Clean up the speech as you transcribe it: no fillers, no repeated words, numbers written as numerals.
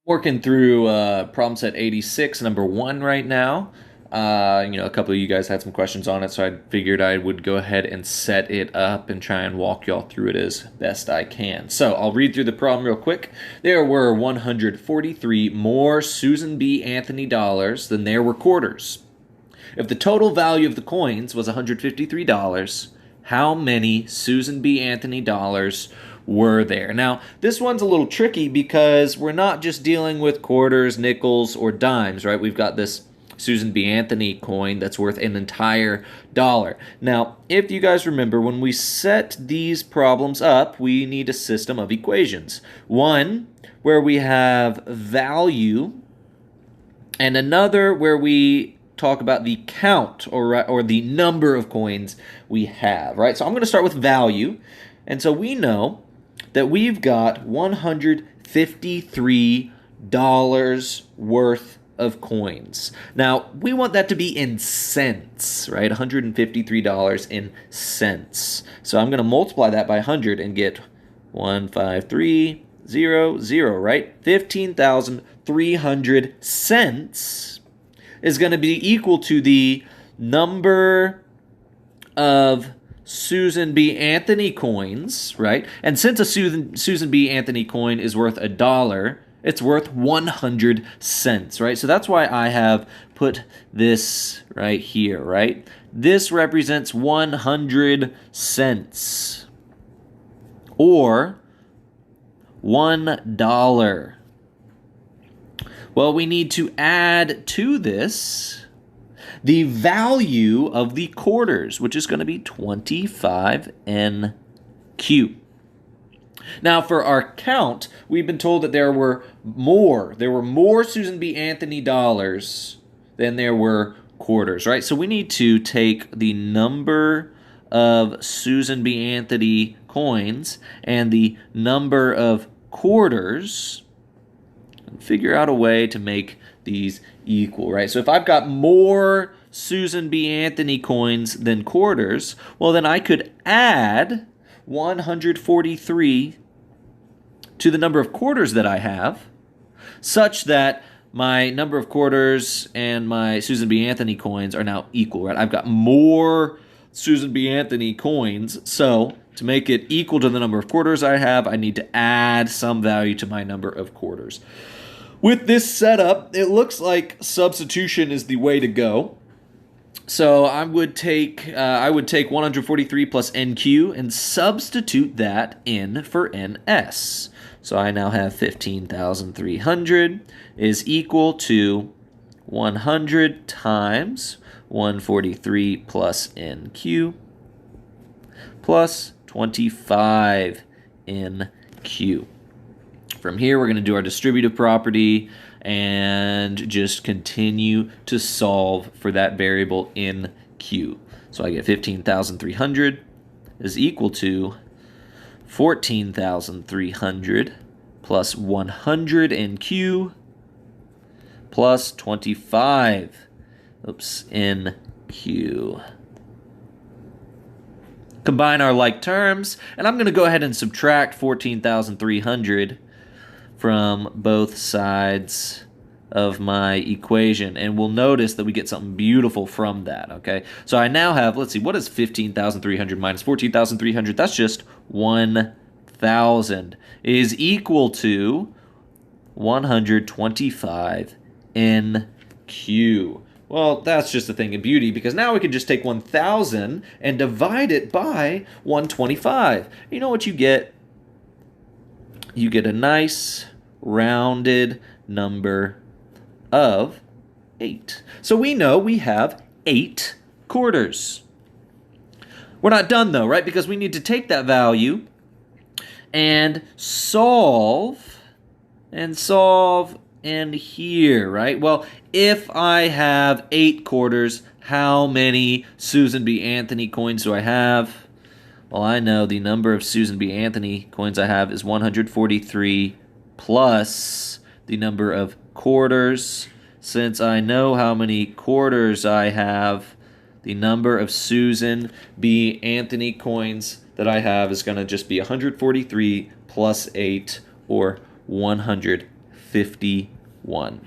Working through problem set 86, number 1 right now. A couple of you guys had some questions on it, so I figured I would go ahead and set it up and try and walk y'all through it as best I can. So I'll read through the problem real quick. There were 143 more Susan B. Anthony dollars than there were quarters. If the total value of the coins was $153, how many Susan B. Anthony dollars were there? Now, this one's a little tricky because we're not just dealing with quarters, nickels, or dimes, right? We've got this Susan B. Anthony coin that's worth an entire dollar. Now, if you guys remember, when we set these problems up, we need a system of equations. One where we have value, and another where we talk about the count or the number of coins we have, right? So I'm going to start with value. And so we know that we've got $153 worth of coins. Now, we want that to be in cents, right? $153 in cents. So I'm going to multiply that by 100 and get 15300, right? 15,300 cents is going to be equal to the number of Susan B. Anthony coins, right? And since a Susan B. Anthony coin is worth $1, it's worth 100 cents, right? So that's why I have put this right here, right? This represents 100 cents or $1. Well, we need to add to this the value of the quarters, which is going to be 25 NQ. Now, for our count, we've been told that there were more Susan B. Anthony dollars than there were quarters, right? So we need to take the number of Susan B. Anthony coins and the number of quarters and figure out a way to make these equal, right? So if I've got more Susan B. Anthony coins than quarters, well, then I could add 143 to the number of quarters that I have, such that my number of quarters and my Susan B. Anthony coins are now equal, right? I've got more Susan B. Anthony coins, so to make it equal to the number of quarters I have, I need to add some value to my number of quarters. With this setup, it looks like substitution is the way to go. So I would take 143 plus NQ and substitute that in for NS. So I now have 15,300 is equal to 100 times 143 plus NQ plus 25 NQ. From here, we're going to do our distributive property and just continue to solve for that variable in Q. So I get 15,300 is equal to 14,300 plus 100 in Q plus 25 in Q. Combine our like terms, and I'm going to go ahead and subtract 14,300 from both sides of my equation, and we'll notice that we get something beautiful from that, okay? So I now have, let's see, what is 15,300 minus 14,300? That's just 1,000 is equal to 125 NQ. Well, that's just a thing of beauty, because now we can just take 1,000 and divide it by 125. You know what you get? You get a nice rounded number of 8. So we know we have 8 quarters. We're not done though, right? Because we need to take that value and solve in here, right? Well, if I have 8 quarters, how many Susan B. Anthony coins do I have? Well, I know the number of Susan B. Anthony coins I have is 143 plus the number of quarters. Since I know how many quarters I have, the number of Susan B. Anthony coins that I have is going to just be 143 plus 8, or 150. 51.